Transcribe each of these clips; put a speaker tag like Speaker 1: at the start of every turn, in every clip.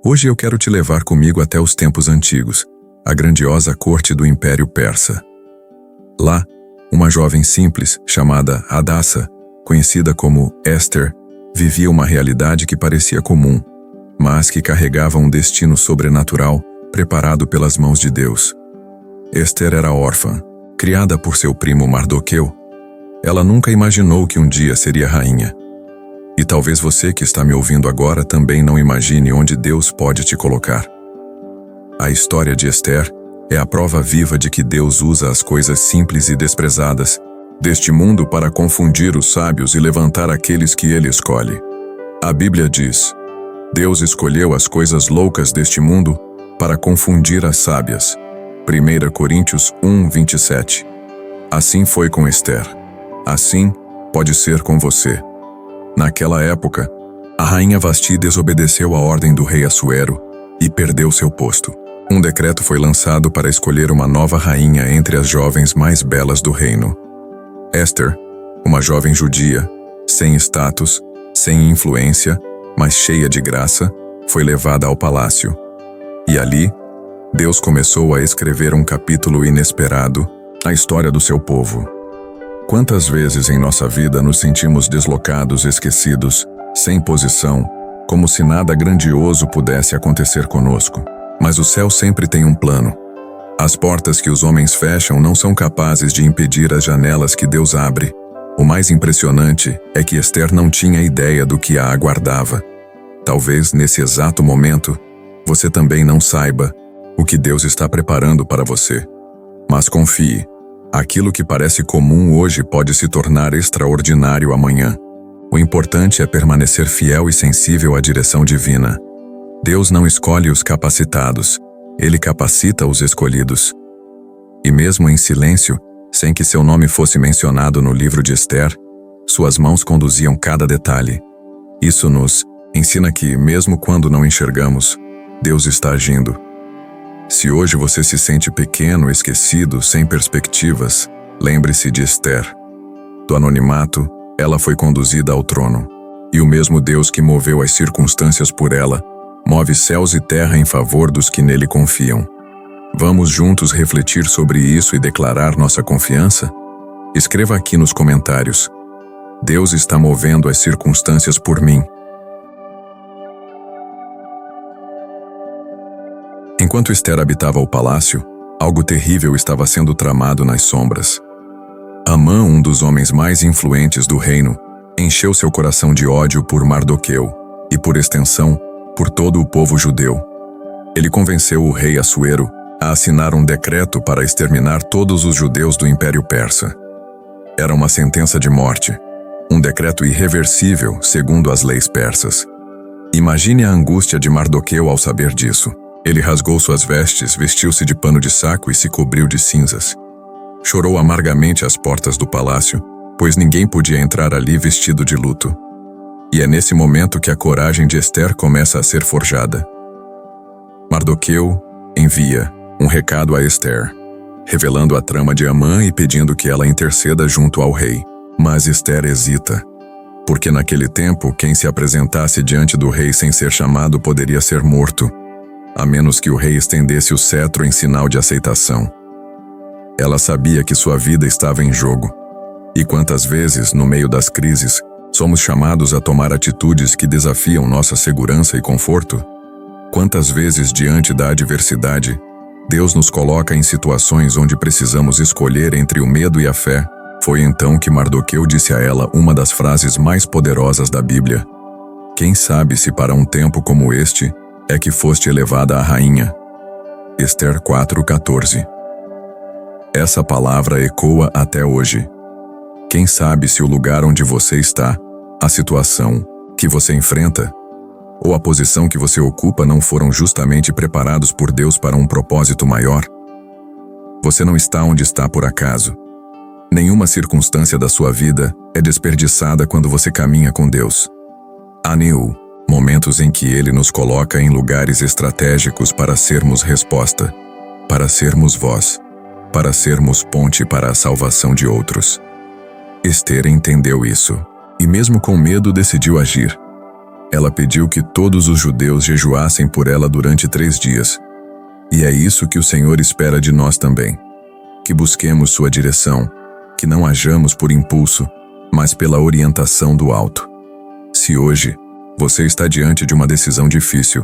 Speaker 1: Hoje eu quero te levar comigo até os tempos antigos, a grandiosa corte do Império Persa. Lá, uma jovem simples, chamada Hadassa, conhecida como Esther, vivia uma realidade que parecia comum, mas que carregava um destino sobrenatural preparado pelas mãos de Deus. Esther era órfã, criada por seu primo Mardoqueu. Ela nunca imaginou que um dia seria rainha. E talvez você que está me ouvindo agora também não imagine onde Deus pode te colocar. A história de Esther é a prova viva de que Deus usa as coisas simples e desprezadas deste mundo para confundir os sábios e levantar aqueles que ele escolhe. A Bíblia diz: Deus escolheu as coisas loucas deste mundo para confundir as sábias. 1 Coríntios 1:27. Assim foi com Esther. Assim pode ser com você. Naquela época, a rainha Vasti desobedeceu a ordem do rei Assuero e perdeu seu posto. Um decreto foi lançado para escolher uma nova rainha entre as jovens mais belas do reino. Esther, uma jovem judia, sem status, sem influência, mas cheia de graça, foi levada ao palácio. E ali, Deus começou a escrever um capítulo inesperado na história do seu povo. Quantas vezes em nossa vida nos sentimos deslocados, esquecidos, sem posição, como se nada grandioso pudesse acontecer conosco? Mas o céu sempre tem um plano. As portas que os homens fecham não são capazes de impedir as janelas que Deus abre. O mais impressionante é que Esther não tinha ideia do que a aguardava. Talvez, nesse exato momento, você também não saiba o que Deus está preparando para você. Mas confie. Aquilo que parece comum hoje pode se tornar extraordinário amanhã. O importante é permanecer fiel e sensível à direção divina. Deus não escolhe os capacitados, Ele capacita os escolhidos. E mesmo em silêncio, sem que seu nome fosse mencionado no livro de Esther, suas mãos conduziam cada detalhe. Isso nos ensina que, mesmo quando não enxergamos, Deus está agindo. Se hoje você se sente pequeno, esquecido, sem perspectivas, lembre-se de Esther. Do anonimato, ela foi conduzida ao trono. E o mesmo Deus que moveu as circunstâncias por ela, move céus e terra em favor dos que nele confiam. Vamos juntos refletir sobre isso e declarar nossa confiança? Escreva aqui nos comentários: Deus está movendo as circunstâncias por mim. Enquanto Esther habitava o palácio, algo terrível estava sendo tramado nas sombras. Amã, um dos homens mais influentes do reino, encheu seu coração de ódio por Mardoqueu e, por extensão, por todo o povo judeu. Ele convenceu o rei Assuero a assinar um decreto para exterminar todos os judeus do Império Persa. Era uma sentença de morte, um decreto irreversível segundo as leis persas. Imagine a angústia de Mardoqueu ao saber disso. Ele rasgou suas vestes, vestiu-se de pano de saco e se cobriu de cinzas. Chorou amargamente às portas do palácio, pois ninguém podia entrar ali vestido de luto. E é nesse momento que a coragem de Esther começa a ser forjada. Mardoqueu envia um recado a Esther, revelando a trama de Amã e pedindo que ela interceda junto ao rei. Mas Esther hesita, porque naquele tempo quem se apresentasse diante do rei sem ser chamado poderia ser morto, a menos que o rei estendesse o cetro em sinal de aceitação. Ela sabia que sua vida estava em jogo. E quantas vezes, no meio das crises, somos chamados a tomar atitudes que desafiam nossa segurança e conforto? Quantas vezes, diante da adversidade, Deus nos coloca em situações onde precisamos escolher entre o medo e a fé? Foi então que Mardoqueu disse a ela uma das frases mais poderosas da Bíblia: Quem sabe se para um tempo como este é que foste elevada a rainha. Esther 4:14. Essa palavra ecoa até hoje. Quem sabe se o lugar onde você está, a situação que você enfrenta, ou a posição que você ocupa não foram justamente preparados por Deus para um propósito maior? Você não está onde está por acaso. Nenhuma circunstância da sua vida é desperdiçada quando você caminha com Deus. Há momentos em que Ele nos coloca em lugares estratégicos para sermos resposta, para sermos voz, para sermos ponte para a salvação de outros. Esther entendeu isso, e mesmo com medo decidiu agir. Ela pediu que todos os judeus jejuassem por ela durante 3 dias. E é isso que o Senhor espera de nós também. Que busquemos sua direção, que não hajamos por impulso, mas pela orientação do alto. Se hoje você está diante de uma decisão difícil,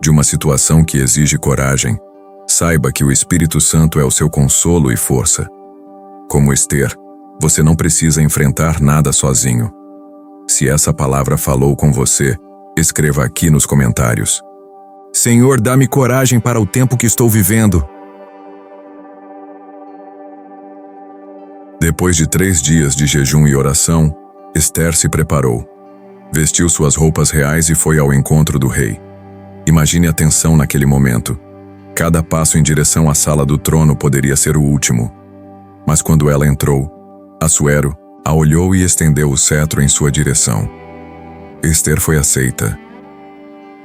Speaker 1: de uma situação que exige coragem, saiba que o Espírito Santo é o seu consolo e força. Como Ester, você não precisa enfrentar nada sozinho. Se essa palavra falou com você, escreva aqui nos comentários: Senhor, dá-me coragem para o tempo que estou vivendo. Depois de 3 dias de jejum e oração, Ester se preparou. Vestiu suas roupas reais e foi ao encontro do rei. Imagine a tensão naquele momento. Cada passo em direção à sala do trono poderia ser o último. Mas quando ela entrou, Assuero a olhou e estendeu o cetro em sua direção. Ester foi aceita.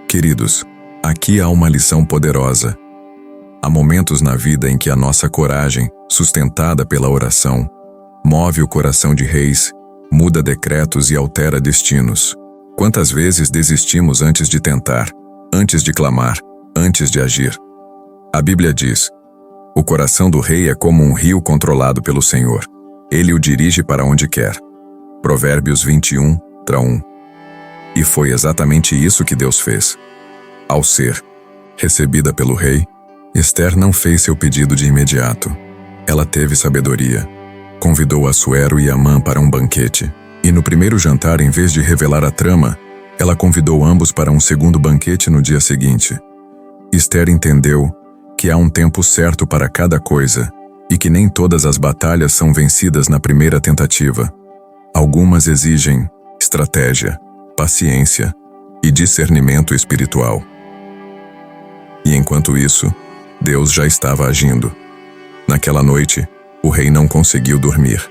Speaker 1: Queridos, aqui há uma lição poderosa. Há momentos na vida em que a nossa coragem, sustentada pela oração, move o coração de reis, muda decretos e altera destinos. Quantas vezes desistimos antes de tentar, antes de clamar, antes de agir? A Bíblia diz: o coração do rei é como um rio controlado pelo Senhor. Ele o dirige para onde quer. Provérbios 21:1. E foi exatamente isso que Deus fez. Ao ser recebida pelo rei, Ester não fez seu pedido de imediato. Ela teve sabedoria. Convidou Assuero e Amã para um banquete. E no primeiro jantar, em vez de revelar a trama, ela convidou ambos para um segundo banquete no dia seguinte. Ester entendeu que há um tempo certo para cada coisa e que nem todas as batalhas são vencidas na primeira tentativa. Algumas exigem estratégia, paciência e discernimento espiritual. E enquanto isso, Deus já estava agindo. Naquela noite, o rei não conseguiu dormir.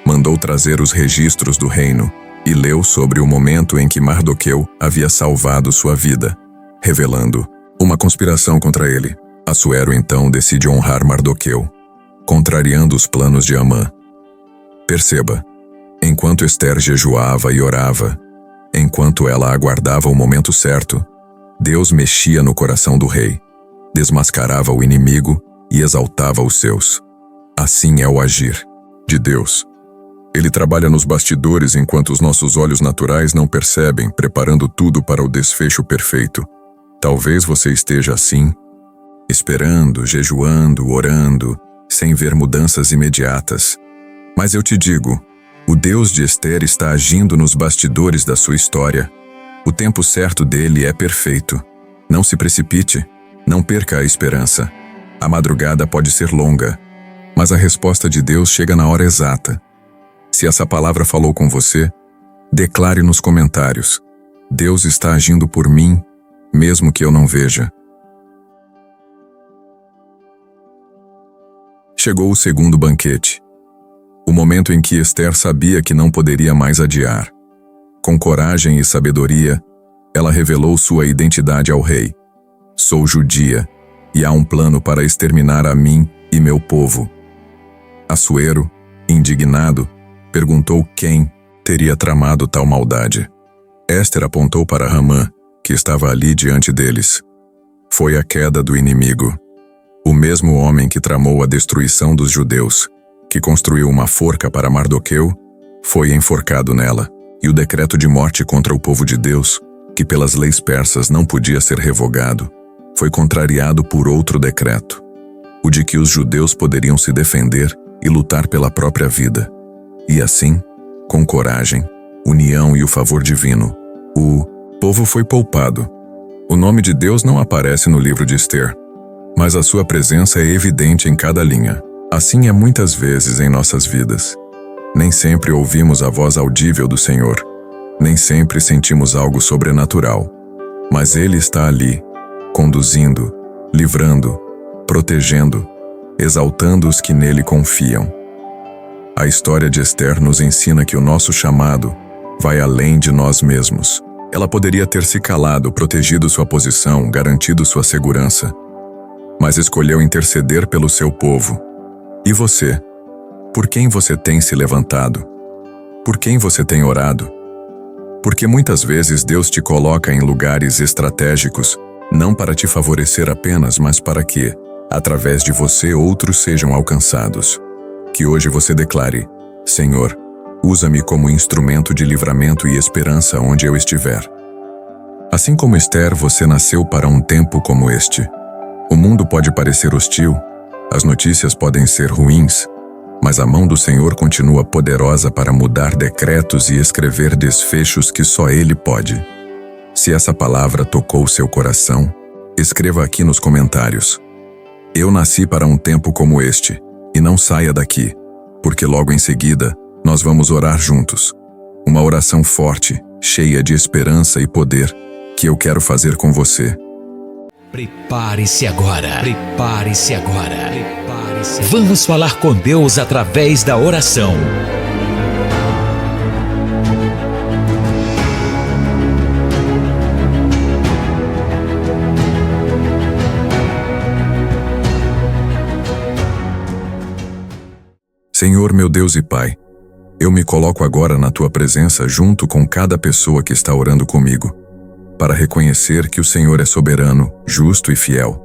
Speaker 1: Mandou trazer os registros do reino e leu sobre o momento em que Mardoqueu havia salvado sua vida, revelando uma conspiração contra ele. Assuero então decide honrar Mardoqueu, contrariando os planos de Amã. Perceba, enquanto Ester jejuava e orava, enquanto ela aguardava o momento certo, Deus mexia no coração do rei, desmascarava o inimigo e exaltava os seus. Assim é o agir de Deus. Ele trabalha nos bastidores enquanto os nossos olhos naturais não percebem, preparando tudo para o desfecho perfeito. Talvez você esteja assim, esperando, jejuando, orando, sem ver mudanças imediatas. Mas eu te digo, o Deus de Ester está agindo nos bastidores da sua história. O tempo certo dele é perfeito. Não se precipite, não perca a esperança. A madrugada pode ser longa, mas a resposta de Deus chega na hora exata. Se essa palavra falou com você, declare nos comentários: Deus está agindo por mim, mesmo que eu não veja. Chegou o segundo banquete. O momento em que Ester sabia que não poderia mais adiar. Com coragem e sabedoria, ela revelou sua identidade ao rei. Sou judia, e há um plano para exterminar a mim e meu povo. Assuero, indignado, perguntou quem teria tramado tal maldade. Ester apontou para Hamã, que estava ali diante deles. Foi a queda do inimigo. O mesmo homem que tramou a destruição dos judeus, que construiu uma forca para Mardoqueu, foi enforcado nela, e o decreto de morte contra o povo de Deus, que pelas leis persas não podia ser revogado, foi contrariado por outro decreto, o de que os judeus poderiam se defender e lutar pela própria vida. E assim, com coragem, união e o favor divino, o povo foi poupado. O nome de Deus não aparece no livro de Ester, mas a sua presença é evidente em cada linha. Assim é muitas vezes em nossas vidas. Nem sempre ouvimos a voz audível do Senhor, nem sempre sentimos algo sobrenatural, mas Ele está ali, conduzindo, livrando, protegendo, exaltando os que nele confiam. A história de Ester nos ensina que o nosso chamado vai além de nós mesmos. Ela poderia ter se calado, protegido sua posição, garantido sua segurança, mas escolheu interceder pelo seu povo. E você? Por quem você tem se levantado? Por quem você tem orado? Porque muitas vezes Deus te coloca em lugares estratégicos, não para te favorecer apenas, mas para que, através de você, outros sejam alcançados. Que hoje você declare: Senhor, usa-me como instrumento de livramento e esperança onde eu estiver. Assim como Esther, você nasceu para um tempo como este. O mundo pode parecer hostil, as notícias podem ser ruins, mas a mão do Senhor continua poderosa para mudar decretos e escrever desfechos que só Ele pode. Se essa palavra tocou seu coração, escreva aqui nos comentários: Eu nasci para um tempo como este, e não saia daqui, porque logo em seguida, nós vamos orar juntos. Uma oração forte, cheia de esperança e poder, que eu quero fazer com você.
Speaker 2: Prepare-se agora. Prepare-se agora. Prepare-se. Vamos falar com Deus através da oração.
Speaker 1: Senhor, meu Deus e Pai, eu me coloco agora na Tua presença junto com cada pessoa que está orando comigo, para reconhecer que o Senhor é soberano, justo e fiel.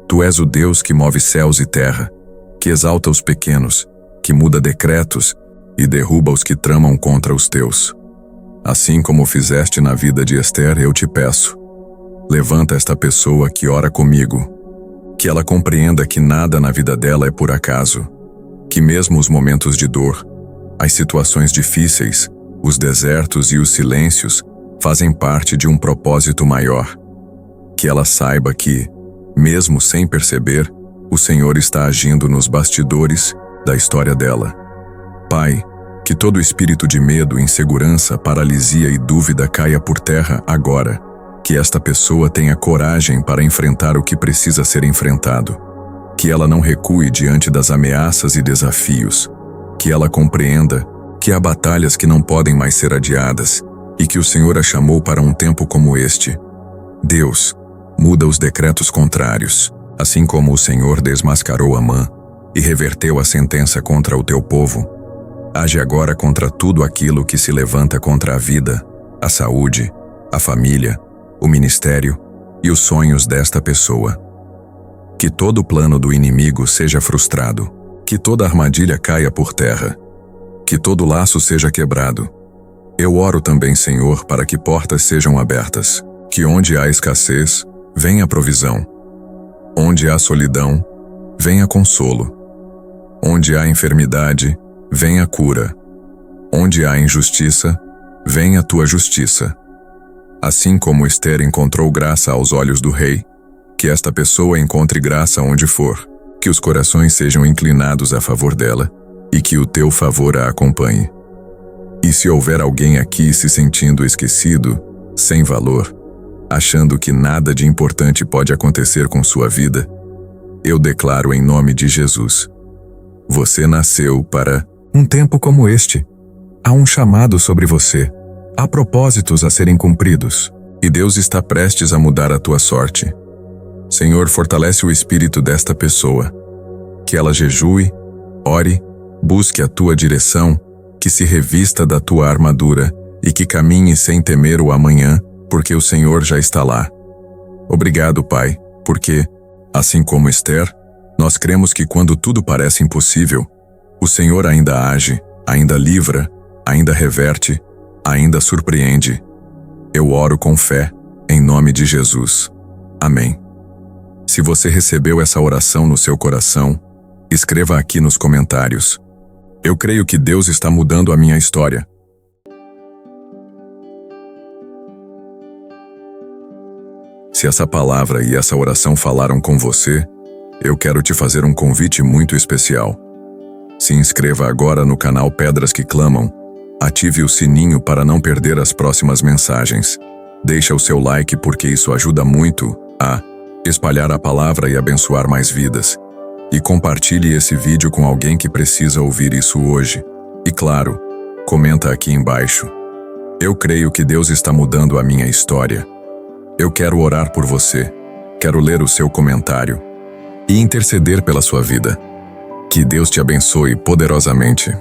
Speaker 1: Tu és o Deus que move céus e terra, que exalta os pequenos, que muda decretos e derruba os que tramam contra os teus. Assim como fizeste na vida de Esther, eu te peço, levanta esta pessoa que ora comigo, que ela compreenda que nada na vida dela é por acaso, que mesmo os momentos de dor, as situações difíceis, os desertos e os silêncios fazem parte de um propósito maior. Que ela saiba que, mesmo sem perceber, o Senhor está agindo nos bastidores da história dela. Pai, que todo espírito de medo, insegurança, paralisia e dúvida caia por terra agora. Que esta pessoa tenha coragem para enfrentar o que precisa ser enfrentado. Que ela não recue diante das ameaças e desafios. Que ela compreenda que há batalhas que não podem mais ser adiadas e que o Senhor a chamou para um tempo como este. Deus, muda os decretos contrários, assim como o Senhor desmascarou Amã e reverteu a sentença contra o teu povo. Age agora contra tudo aquilo que se levanta contra a vida, a saúde, a família, o ministério e os sonhos desta pessoa. Que todo plano do inimigo seja frustrado, que toda armadilha caia por terra, que todo laço seja quebrado. Eu oro também, Senhor, para que portas sejam abertas, que onde há escassez, venha provisão. Onde há solidão, venha consolo. Onde há enfermidade, venha cura. Onde há injustiça, venha tua justiça. Assim como Esther encontrou graça aos olhos do rei, que esta pessoa encontre graça onde for, que os corações sejam inclinados a favor dela e que o teu favor a acompanhe. E se houver alguém aqui se sentindo esquecido, sem valor, achando que nada de importante pode acontecer com sua vida, eu declaro em nome de Jesus: você nasceu para um tempo como este. Há um chamado sobre você. Há propósitos a serem cumpridos. E Deus está prestes a mudar a tua sorte. Senhor, fortalece o espírito desta pessoa. Que ela jejue, ore, busque a tua direção, que se revista da tua armadura e que caminhe sem temer o amanhã, porque o Senhor já está lá. Obrigado, Pai, porque, assim como Esther, nós cremos que quando tudo parece impossível, o Senhor ainda age, ainda livra, ainda reverte, ainda surpreende. Eu oro com fé, em nome de Jesus. Amém. Se você recebeu essa oração no seu coração, escreva aqui nos comentários: eu creio que Deus está mudando a minha história. Se essa palavra e essa oração falaram com você, eu quero te fazer um convite muito especial. Se inscreva agora no canal Pedras que Clamam, ative o sininho para não perder as próximas mensagens. Deixa o seu like porque isso ajuda muito a espalhar a palavra e abençoar mais vidas. E compartilhe esse vídeo com alguém que precisa ouvir isso hoje. E claro, comenta aqui embaixo: eu creio que Deus está mudando a minha história. Eu quero orar por você, quero ler o seu comentário e interceder pela sua vida. Que Deus te abençoe poderosamente.